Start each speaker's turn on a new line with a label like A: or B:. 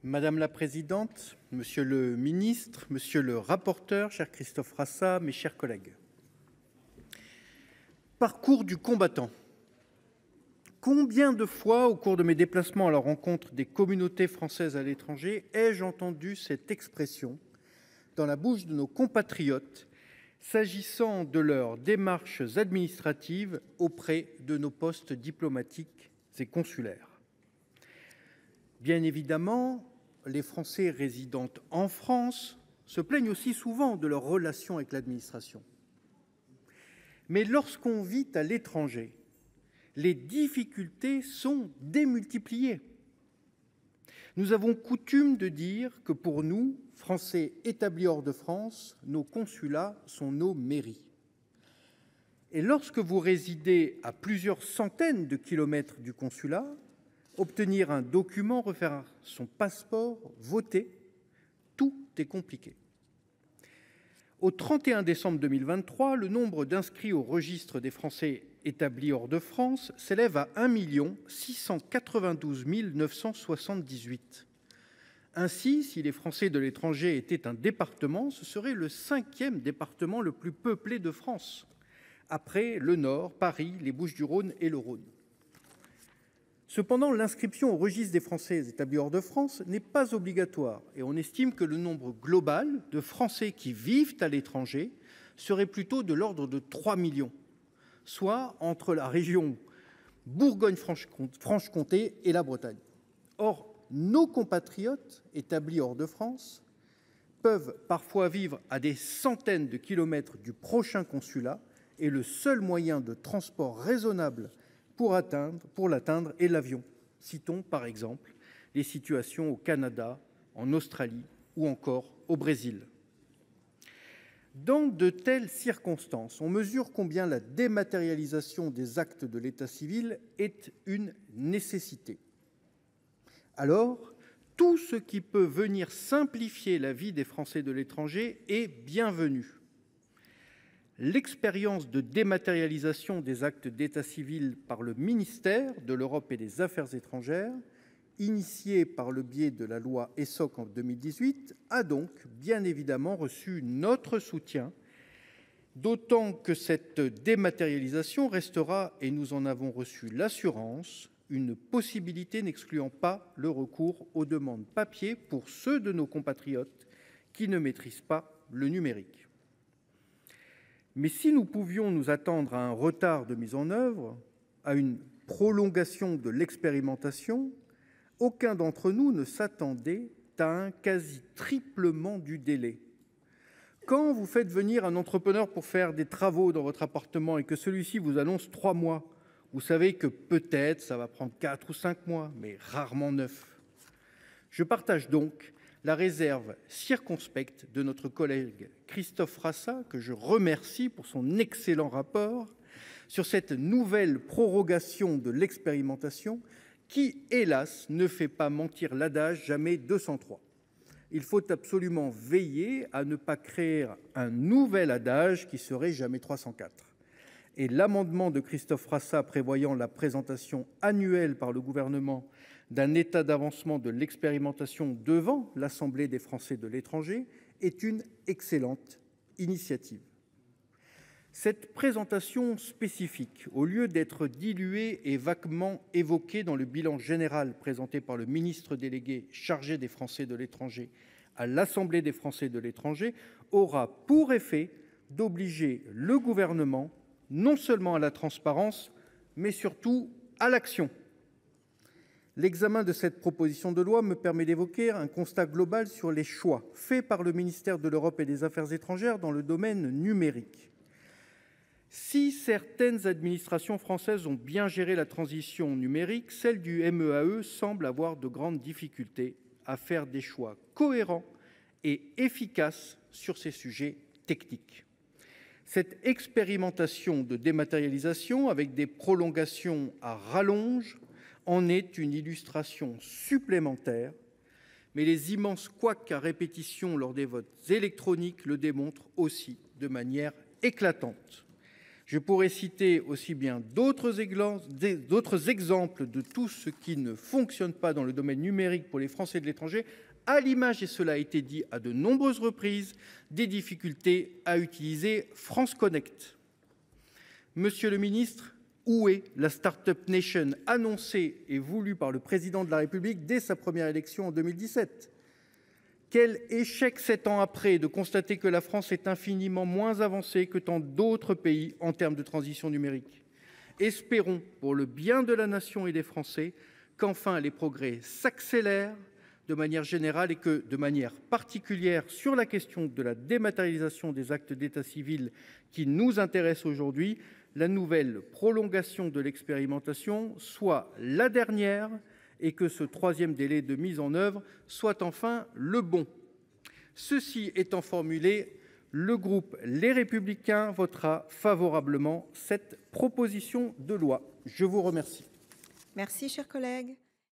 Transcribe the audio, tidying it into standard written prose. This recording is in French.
A: Madame la présidente, monsieur le ministre, monsieur le rapporteur, cher Christophe Rassa, mes chers collègues. Parcours du combattant. Combien de fois, au cours de mes déplacements à la rencontre des communautés françaises à l'étranger, ai-je entendu cette expression dans la bouche de nos compatriotes s'agissant de leurs démarches administratives auprès de nos postes diplomatiques et consulaires. Bien évidemment, les Français résidant en France se plaignent aussi souvent de leurs relations avec l'administration. Mais lorsqu'on vit à l'étranger, les difficultés sont démultipliées. Nous avons coutume de dire que pour nous, Français établis hors de France, nos consulats sont nos mairies. Et lorsque vous résidez à plusieurs centaines de kilomètres du consulat, obtenir un document, refaire son passeport, voter, tout est compliqué. Au 31 décembre 2023, le nombre d'inscrits au registre des Français établis hors de France s'élève à 1 692 978. Ainsi, si les Français de l'étranger étaient un département, ce serait le 5e département le plus peuplé de France, après le Nord, Paris, les Bouches-du-Rhône et le Rhône. Cependant, l'inscription au registre des Français établis hors de France n'est pas obligatoire et on estime que le nombre global de Français qui vivent à l'étranger serait plutôt de l'ordre de 3 millions, soit entre la région Bourgogne-Franche-Comté et la Bretagne. Or, nos compatriotes établis hors de France peuvent parfois vivre à des centaines de kilomètres du prochain consulat et le seul moyen de transport raisonnable pour l'atteindre est l'avion. Citons par exemple les situations au Canada, en Australie ou encore au Brésil. Dans de telles circonstances, on mesure combien la dématérialisation des actes de l'état civil est une nécessité. Alors, tout ce qui peut venir simplifier la vie des Français de l'étranger est bienvenu. L'expérience de dématérialisation des actes d'état civil par le ministère de l'Europe et des Affaires étrangères, initiée par le biais de la loi ESSOC en 2018, a donc bien évidemment reçu notre soutien, d'autant que cette dématérialisation restera, et nous en avons reçu l'assurance, une possibilité n'excluant pas le recours aux demandes papier pour ceux de nos compatriotes qui ne maîtrisent pas le numérique. Mais si nous pouvions nous attendre à un retard de mise en œuvre, à une prolongation de l'expérimentation, aucun d'entre nous ne s'attendait à un quasi-triplement du délai. Quand vous faites venir un entrepreneur pour faire des travaux dans votre appartement et que celui-ci vous annonce 3 mois, vous savez que peut-être ça va prendre 4 ou 5 mois, mais rarement 9. Je partage donc la réserve circonspecte de notre collègue Christophe Rassa, que je remercie pour son excellent rapport, sur cette nouvelle prorogation de l'expérimentation qui, hélas, ne fait pas mentir l'adage « jamais 203 ». Il faut absolument veiller à ne pas créer un nouvel adage qui serait « jamais 304 ». Et l'amendement de Christophe Rassa prévoyant la présentation annuelle par le gouvernement d'un état d'avancement de l'expérimentation devant l'Assemblée des Français de l'étranger est une excellente initiative. Cette présentation spécifique, au lieu d'être diluée et vaguement évoquée dans le bilan général présenté par le ministre délégué chargé des Français de l'étranger à l'Assemblée des Français de l'étranger, aura pour effet d'obliger le gouvernement non seulement à la transparence, mais surtout à l'action. L'examen de cette proposition de loi me permet d'évoquer un constat global sur les choix faits par le ministère de l'Europe et des Affaires étrangères dans le domaine numérique. Si certaines administrations françaises ont bien géré la transition numérique, celle du MEAE semble avoir de grandes difficultés à faire des choix cohérents et efficaces sur ces sujets techniques. Cette expérimentation de dématérialisation, avec des prolongations à rallonge, en est une illustration supplémentaire, mais les immenses couacs à répétition lors des votes électroniques le démontrent aussi de manière éclatante. Je pourrais citer aussi bien d'autres exemples de tout ce qui ne fonctionne pas dans le domaine numérique pour les Français de l'étranger, à l'image, et cela a été dit à de nombreuses reprises, des difficultés à utiliser France Connect. Monsieur le ministre, où est la Startup Nation annoncée et voulue par le Président de la République dès sa première élection en 2017 ? Quel échec 7 ans après de constater que la France est infiniment moins avancée que tant d'autres pays en termes de transition numérique. Espérons, pour le bien de la nation et des Français, qu'enfin les progrès s'accélèrent de manière générale et que, de manière particulière sur la question de la dématérialisation des actes d'état civil qui nous intéresse aujourd'hui, la nouvelle prolongation de l'expérimentation soit la dernière et que ce troisième délai de mise en œuvre soit enfin le bon. Ceci étant formulé, le groupe Les Républicains votera favorablement cette proposition de loi. Je vous remercie.
B: Merci, cher collègue.